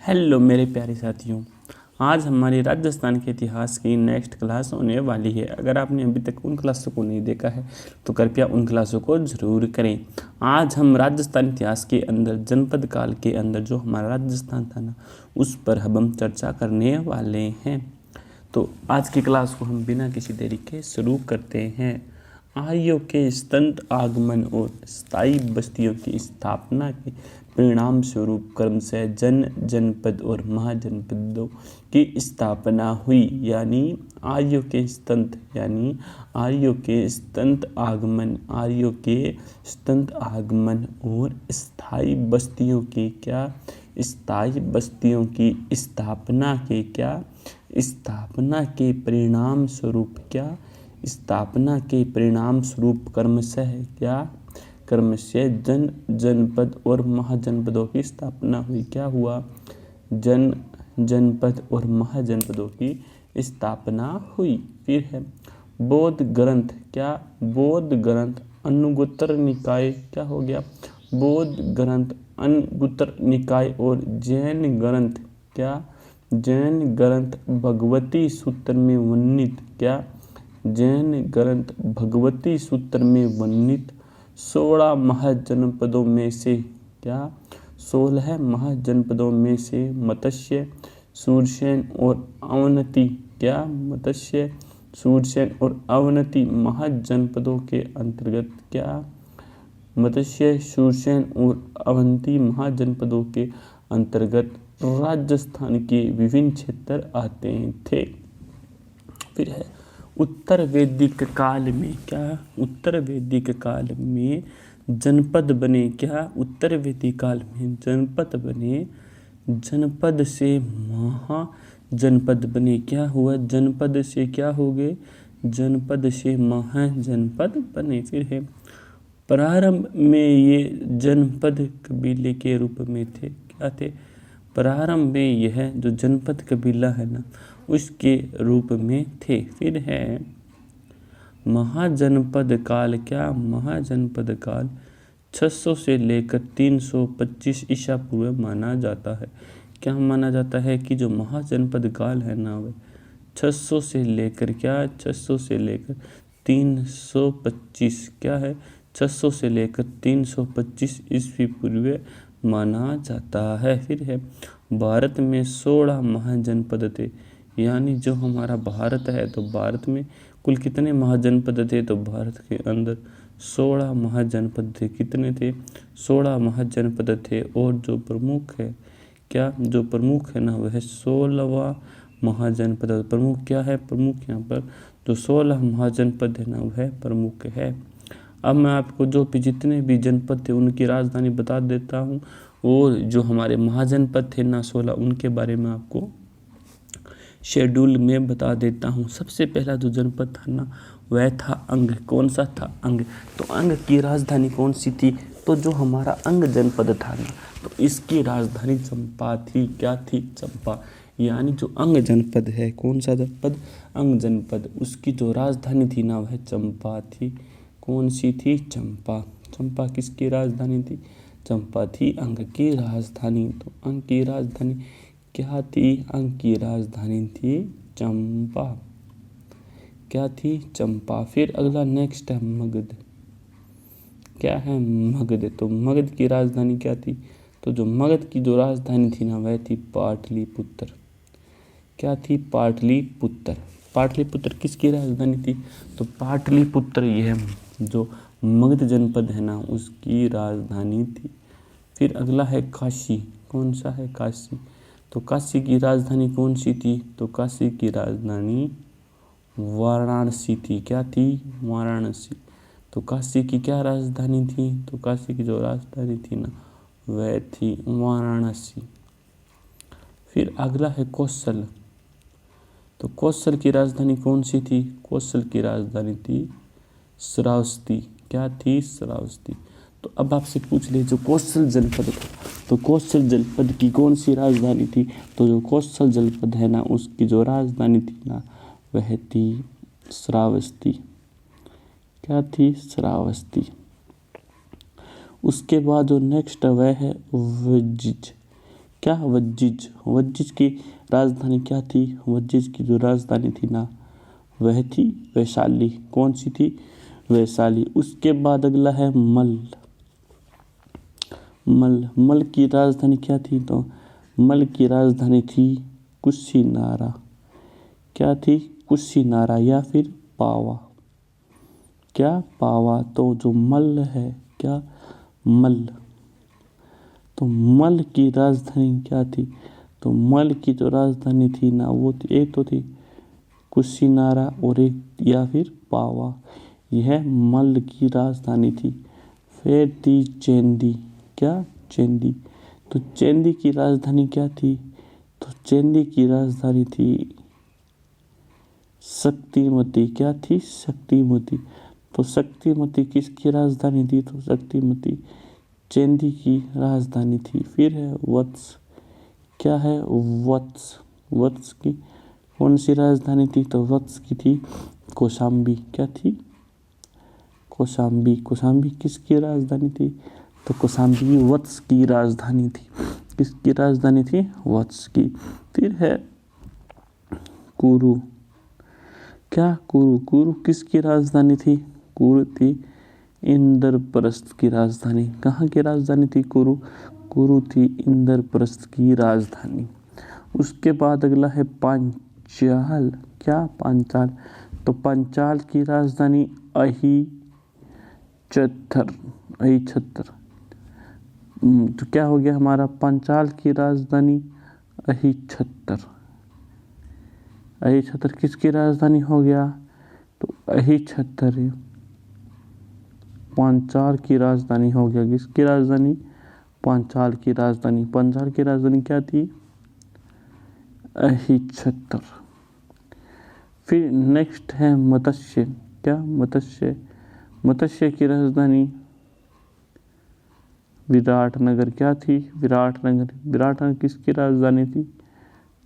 Hello मेरे प्यारे साथियों, आज हमारी राजस्थान के इतिहास की नेक्स्ट क्लास होने वाली है। अगर आपने अभी तक उन क्लासों को नहीं देखा है तो कृपया उन क्लासों को ज़रूर करें। आज हम राजस्थान इतिहास के अंदर जनपद काल के अंदर जो हमारा राजस्थान था ना, उस पर हम चर्चा करने वाले हैं। तो आज की क्लास को हम बिना किसी देरी के शुरू करते हैं। आर्यों के स्तंत आगमन और स्थायी बस्तियों की स्थापना के परिणाम स्वरूप क्रमशः जनपद और महाजनपदों की स्थापना हुई। यानी आर्यों के स्तंत आगमन और स्थायी बस्तियों की स्थापना के परिणाम स्वरूप क्रमशः जनपद और महाजनपदों की स्थापना हुई। क्या हुआ? जनपद और महाजनपदों की स्थापना हुई। फिर है बौद्ध ग्रंथ अनुगुत्तर निकाय। क्या हो गया? बौद्ध ग्रंथ अनुगुत्तर निकाय और जैन ग्रंथ भगवती सूत्र में वर्णित 16 महाजनपदों में से मत्स्य, सूरसेन और अवंती महाजनपदों के अंतर्गत राजस्थान के विभिन्न क्षेत्र आते थे। फिर है उत्तर वैदिक काल में जनपद बने। क्या? उत्तर वैदिक काल में जनपद बने, जनपद से महाजनपद बने। क्या हुआ? जनपद से क्या हो गए? जनपद से महाजनपद बने। फिर है प्रारंभ में ये जनपद कबीले के रूप में थे। क्या थे? प्रारंभ में यह जो जनपद कबीला है ना, उसके रूप में थे। फिर है महाजनपद काल। क्या? महाजनपद काल 600 से लेकर 325 ईसा पूर्व माना जाता है। क्या माना जाता है? कि जो महाजनपद काल है ना, वह 600 से लेकर 325 क्या है? 600 से लेकर 325 ईस्वी पूर्व माना जाता है। फिर है भारत में 16 महाजनपद थे। यानी जो हमारा भारत है, तो भारत में कुल कितने महाजनपद थे? तो भारत के अंदर 16 महाजनपद थे। कितने थे? 16 महाजनपद थे। और जो प्रमुख है, क्या जो प्रमुख है ना, वह 16वां महाजनपद। प्रमुख क्या है? प्रमुख यहाँ पर जो 16 महाजनपद है ना, वह प्रमुख है। अब मैं आपको जितने भी जनपद थे उनकी राजधानी बता देता हूँ, और जो हमारे महाजनपद थे ना 16, उनके बारे में आपको शेड्यूल में बता देता हूँ। सबसे पहला जो जनपद था ना, वह था अंग। कौन सा था? अंग। तो अंग की राजधानी कौन सी थी? तो जो हमारा अंग जनपद था ना, तो इसकी राजधानी चंपा थी। क्या थी? चंपा। यानी जो अंग जनपद है, कौन सा जनपद? अंग जनपद, उसकी जो राजधानी थी ना, वह चंपा थी। कौन सी थी? चंपा। चंपा किसकी राजधानी थी? चंपा थी अंग की राजधानी। तो अंग की राजधानी क्या थी? अंग की राजधानी थी चंपा। क्या थी? चंपा। फिर अगला नेक्स्ट है मगध। क्या है? मगध। तो मगध की राजधानी क्या थी? तो जो मगध की जो राजधानी थी ना, वह थी पाटलिपुत्र। क्या थी? पाटलिपुत्र। पाटलिपुत्र किसकी राजधानी थी? तो पाटलिपुत्र यह जो मगध जनपद है ना, उसकी राजधानी थी। फिर अगला है काशी। कौन सा है? काशी। तो काशी की राजधानी कौन सी थी? तो काशी की राजधानी वाराणसी थी। क्या थी? वाराणसी। तो काशी की क्या राजधानी थी? तो काशी की जो राजधानी थी ना, वह थी वाराणसी। फिर अगला है कौशल। तो कौशल की राजधानी कौन सी थी? कौशल की राजधानी थी श्रावस्ती। क्या थी? श्रावस्ती। तो अब आपसे पूछ ले, जो कौशल जनपद था, तो कौशल जनपद की कौन सी राजधानी थी? तो जो कौशल जनपद है ना, उसकी जो राजधानी थी ना, वह थी श्रावस्ती। क्या थी? श्रावस्ती। उसके बाद जो नेक्स्ट वह है वज्जिज। क्या वज्जिज, वज्जिज की राजधानी क्या थी? वज्जिज की जो राजधानी थी ना वह थी वैशाली। कौन सी थी? वैशाली। उसके बाद अगला है मल। मल, मल की राजधानी क्या थी? तो मल की राजधानी थी कुशीनारा। क्या थी? कुशीनारा या फिर पावा। क्या? पावा। तो जो मल है, क्या? मल। तो मल की राजधानी क्या थी? तो मल की जो राजधानी थी ना वो थी, एक तो थी कुशीनारा और एक या फिर पावा। यह मल की राजधानी थी। फिर थी चेंदी। क्या? चेंदी। तो चेंदी की राजधानी क्या थी? तो चेंदी की राजधानी थी शक्तिमती। क्या थी? शक्तिमती। तो शक्तिमती किसकी राजधानी थी? तो शक्तिमती चेंदी की राजधानी थी। फिर है वत्स। क्या है? वत्स। वत्स की कौन सी राजधानी थी? तो वत्स की थी कौशाम्बी। क्या थी? कौशाम्बी। कौशाम्बी किसकी राजधानी थी? तो कौशाम्बी वत्स की राजधानी थी। किसकी राजधानी थी? वत्स की। फिर है कुरु। क्या? कुरु। कुरु किसकी राजधानी थी? कुरु थी इंद्रप्रस्थ की राजधानी। कहाँ की राजधानी थी कुरु? कुरु थी इंद्रप्रस्थ की राजधानी। उसके बाद अगला है पांचाल। क्या? पांचाल। तो पांचाल की राजधानी अहिच्छत्र। अहिच्छत्र। तो क्या हो गया हमारा? पांचाल की राजधानी अहिच्छत्र। अहिच्छत्र किसकी राजधानी हो गया? तो अहिच्छत्र पांचाल की राजधानी हो गया। किसकी राजधानी? पांचाल की राजधानी। पांचाल की राजधानी क्या थी? अहिच्छत्र। फिर नेक्स्ट है मत्स्य। क्या? मत्स्य। मत्स्य की राजधानी विराटनगर। क्या थी? विराटनगर। विराटनगर किसकी राजधानी थी?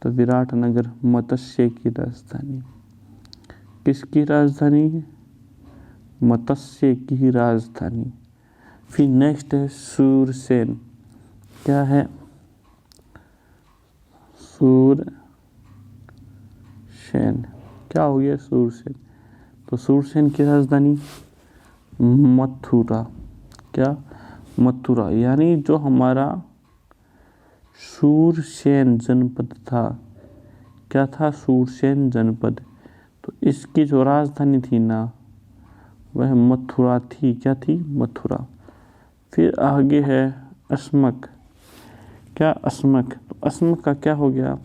तो विराटनगर मत्स्य की राजधानी। किसकी राजधानी? मत्स्य की राजधानी। फिर नेक्स्ट है सूरसेन। क्या है? सूरसेन। क्या हो गया? सूरसेन। तो सूरसेन की राजधानी मथुरा। क्या? मथुरा। यानी जो हमारा सूरसेन जनपद था, क्या था? सूरसेन जनपद। तो इसकी जो राजधानी थी ना वह मथुरा थी। क्या थी? मथुरा। फिर आगे है अस्मक। क्या? अस्मक। तो अस्मक का क्या हो गया?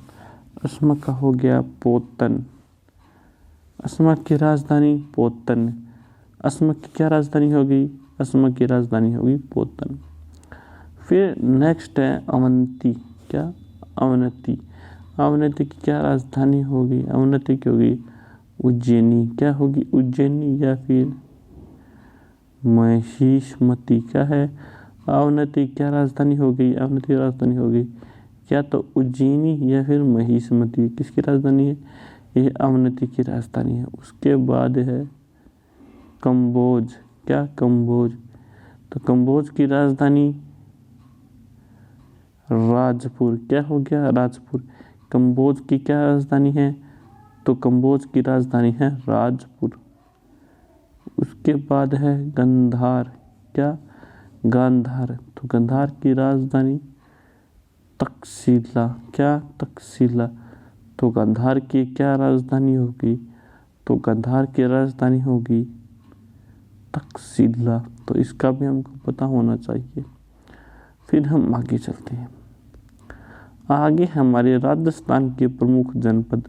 अस्मक का हो गया पोतन। अस्मक की राजधानी पोतन। अस्मक की क्या राजधानी होगी? अस्मक की राजधानी होगी पोतन। फिर नेक्स्ट है अवंती। क्या? अवनति। अवनति की क्या राजधानी होगी? अवनति की होगी उज्जैनी। क्या होगी? उज्जैनी या फिर महिष्मती। क्या है? अवनति क्या राजधानी होगी? अवनति की राजधानी होगी क्या तो उज्जैनी या फिर महिष्मती। किसकी राजधानी है? यह अवनति की राजधानी है। उसके बाद है कंबोज। क्या? कंबोज। तो कंबोज की राजधानी राजपुर। क्या हो गया? राजपुर। कंबोज की क्या राजधानी है? तो कंबोज की राजधानी है राजपुर। उसके बाद है गंधार। क्या? गांधार। तो गांधार की राजधानी तक्षशिला। क्या? तक्षशिला। तो गांधार की क्या राजधानी होगी? तो गांधार की राजधानी होगी तक्षशिला। तो इसका भी हमको पता होना चाहिए। फिर हम आगे चलते हैं। आगे हमारे राजस्थान के प्रमुख जनपद।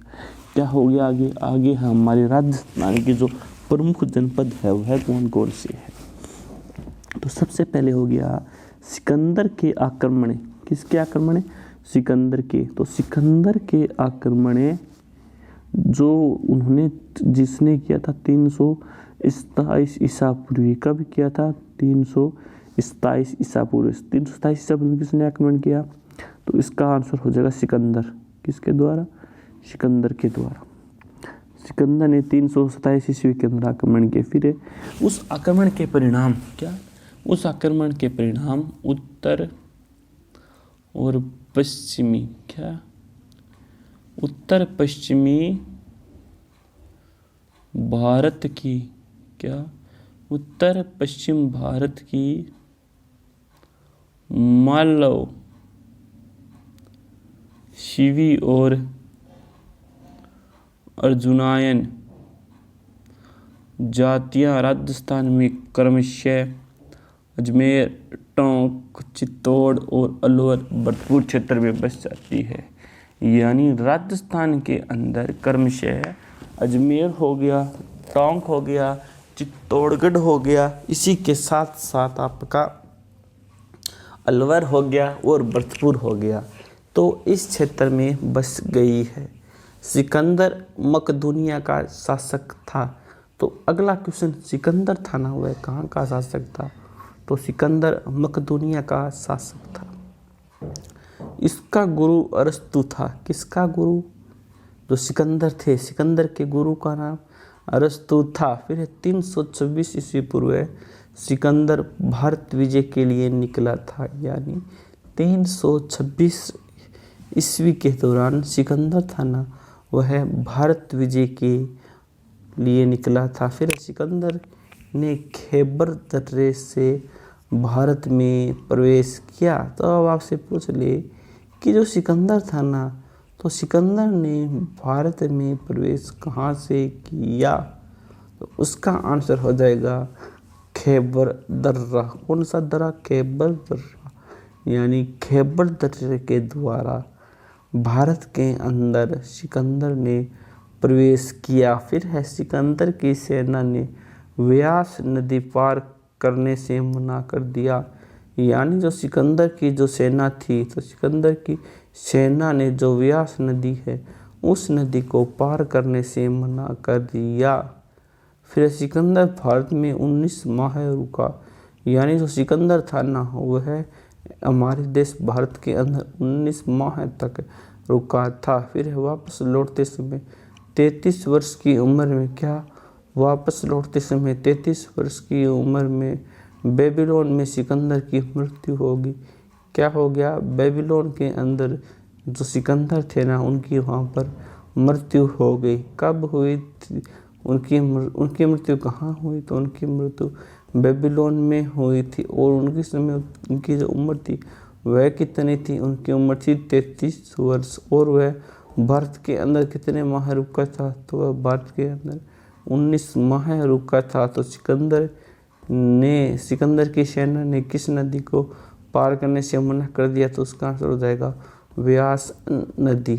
क्या हो गया आगे? आगे हमारे राजस्थान के जो प्रमुख जनपद है वह कौन कौन से है? तो सबसे पहले हो गया सिकंदर के आक्रमण। किसके आक्रमण? सिकंदर के। तो सिकंदर के आक्रमण जो उन्होंने जिसने किया था 327 ईसा पूर्व। कब किया था? 327 ईसा पूर्व। 327 ईसा पूर्व किसने आक्रमण किया? तो इसका आंसर हो जाएगा सिकंदर। किसके द्वारा? सिकंदर के द्वारा। सिकंदर ने 327 ईस्वी के अंदर आक्रमण किया। फिर उस आक्रमण के परिणाम क्या? उस आक्रमण के परिणाम उत्तर और पश्चिमी क्या उत्तर पश्चिमी भारत की क्या उत्तर पश्चिम भारत की मालव शिवी और अर्जुनायन जातियां राजस्थान में क्रमशः अजमेर, टोंक, चित्तौड़ और अलवर भरतपुर क्षेत्र में बस जाती है। यानी राजस्थान के अंदर क्रमशः अजमेर हो गया, टोंक हो गया, चित्तौड़गढ़ हो गया, इसी के साथ साथ आपका अलवर हो गया और भरतपुर हो गया, तो इस क्षेत्र में बस गई है। सिकंदर मकदूनिया का शासक था। तो अगला क्वेश्चन, सिकंदर था ना, वह कहाँ का शासक था? तो सिकंदर मकदूनिया का शासक था। इसका गुरु अरस्तु था। किसका गुरु? जो सिकंदर थे, सिकंदर के गुरु का नाम अरस्तु था। फिर 326 ईस्वी पूर्व सिकंदर भारत विजय के लिए निकला था। यानी 326 ईस्वी के दौरान सिकंदर था ना, वह भारत विजय के लिए निकला था। फिर सिकंदर ने खैबर दर्रे से भारत में प्रवेश किया। तो अब आपसे पूछ ले कि जो सिकंदर था ना, तो सिकंदर ने भारत में प्रवेश कहाँ से किया? तो उसका आंसर हो जाएगा खैबर दर्रा। कौन सा दर्रा? खैबर दर्रा। यानी खैबर दर्रे के द्वारा भारत के अंदर सिकंदर ने प्रवेश किया। फिर है सिकंदर की सेना ने व्यास नदी पार करने से मना कर दिया। यानी जो सिकंदर की जो सेना थी, तो सिकंदर की सेना ने जो व्यास नदी है, उस नदी को पार करने से मना कर दिया। फिर सिकंदर भारत में 19 माह रुका। यानी जो सिकंदर था ना, वह हमारे देश भारत के अंदर 19 माह तक रुका था। फिर वापस लौटते समय 33 वर्ष की उम्र में क्या? वापस लौटते समय 33 वर्ष की उम्र में बेबीलोन में सिकंदर की मृत्यु होगी। क्या हो गया? बेबीलोन के अंदर जो सिकंदर थे ना, उनकी वहाँ पर मृत्यु हो गई। कब हुई थी उनकी मृत्यु? कहाँ हुई? तो उनकी मृत्यु बेबीलोन में हुई थी। और उनकी जो उम्र थी वह कितनी थी? उनकी उम्र थी 33 वर्ष। और वह भारत के अंदर कितने माह रुका था? तो वह भारत के अंदर 19 माह रुका था। तो सिकंदर की सेना ने किस नदी को पार करने से मना कर दिया? तो उसका आंसर हो जाएगा व्यास नदी।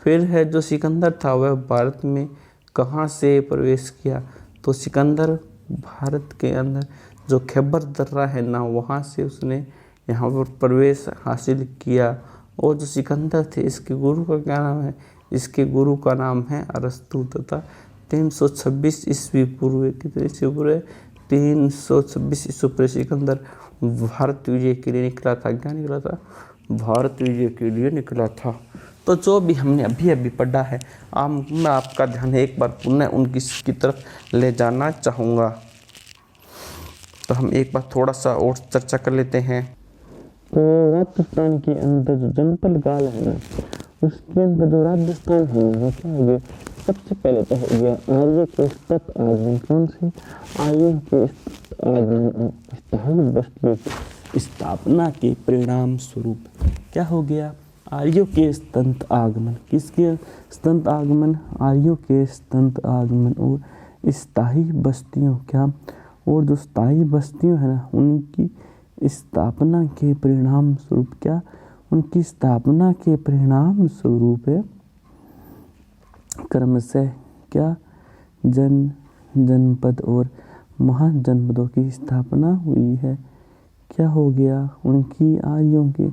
फिर है जो सिकंदर था, वह भारत में कहाँ से प्रवेश किया? तो सिकंदर भारत के अंदर जो खैबर दर्रा है ना, वहाँ से उसने यहाँ पर प्रवेश हासिल किया। और जो सिकंदर थे, इसके गुरु का क्या नाम है? इसके गुरु का नाम है अरस्तु। तथा 326 ईस्वी पूर्व, कितने ईस्वी पूर्व? 326 ईस्वी पूर्व सिकंदर भारत विजय के लिए निकला था। क्या निकला था? भारत विजय के लिए निकला था। तो जो भी हमने अभी अभी पढ़ा है, मैं आपका ध्यान एक बार पुनः उनकी तरफ ले जाना चाहूँगा। तो हम एक बार थोड़ा सा और चर्चा कर लेते हैं। तो राजस्थान के अंदर जो जनपद गाल है ना, उसके अंदर जो राजस्थान है वो क्या हो गया? सबसे पहले तो हो गया आर्यों के सतत आगमन। कौन से? आर्यों के आगमन स्थायी बस्तियों की स्थापना के परिणाम स्वरूप क्या हो गया? आर्यों के सतत आगमन। किसके सतत आगमन? आर्यों के सतत आगमन और स्थायी बस्तियों क्या? और जो स्थायी बस्तियों है ना, उनकी स्थापना के परिणाम स्वरूप क्या? उनकी स्थापना के परिणाम स्वरूप है क्रमशः क्या? जनपद और महाजनपदों की स्थापना हुई है। क्या हो गया? उनकी आर्यों के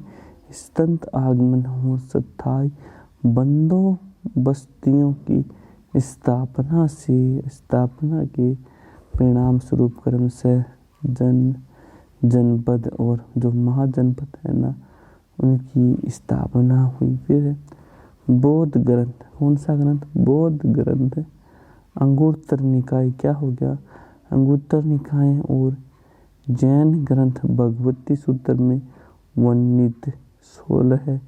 सतत आगमन हो स्थायी बंदोबस्तियों की स्थापना के परिणाम स्वरूप क्रमशः जनपद और जो महाजनपद है ना, उनकी स्थापना हुई। फिर बौद्ध ग्रंथ। कौन सा ग्रंथ? बौद्ध ग्रंथ। अंगुत्तर निकाय। क्या हो गया? अंगुत्तर निकाय और जैन ग्रंथ भगवती सूत्र में वर्णित 16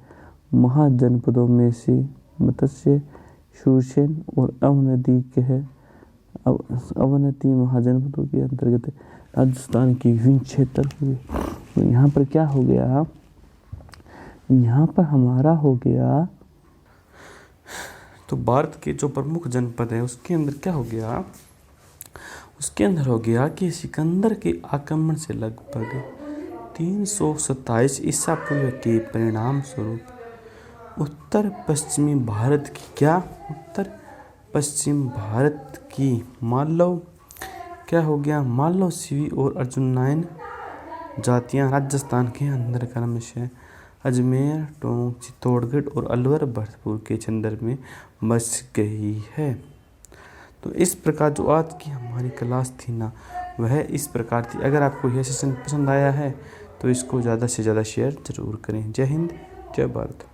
महाजनपदों में से मत्स्य, सुषेण और अवनति महाजनपदों के अंतर्गत राजस्थान की विभिन्न क्षेत्र हुए। तो यहाँ पर क्या हो गया, यहाँ पर हमारा हो गया, तो भारत के जो प्रमुख जनपद है उसके अंदर क्या हो गया, उसके अंदर हो गया कि सिकंदर के आक्रमण से लगभग 327 ईसा पूर्व के परिणाम स्वरूप उत्तर पश्चिम भारत की मालव क्या हो गया, मालव, सीवी और अर्जुनायन जातियां राजस्थान के अंदर क्रमशः अजमेर, टोंक, चित्तौड़गढ़ और अलवर भरतपुर के क्षेत्र में बस गई है। तो इस प्रकार जो आज की हमारी क्लास थी ना, वह इस प्रकार थी। अगर आपको यह सेशन पसंद आया है तो इसको ज़्यादा से ज़्यादा शेयर ज़रूर करें। जय हिंद, जय भारत।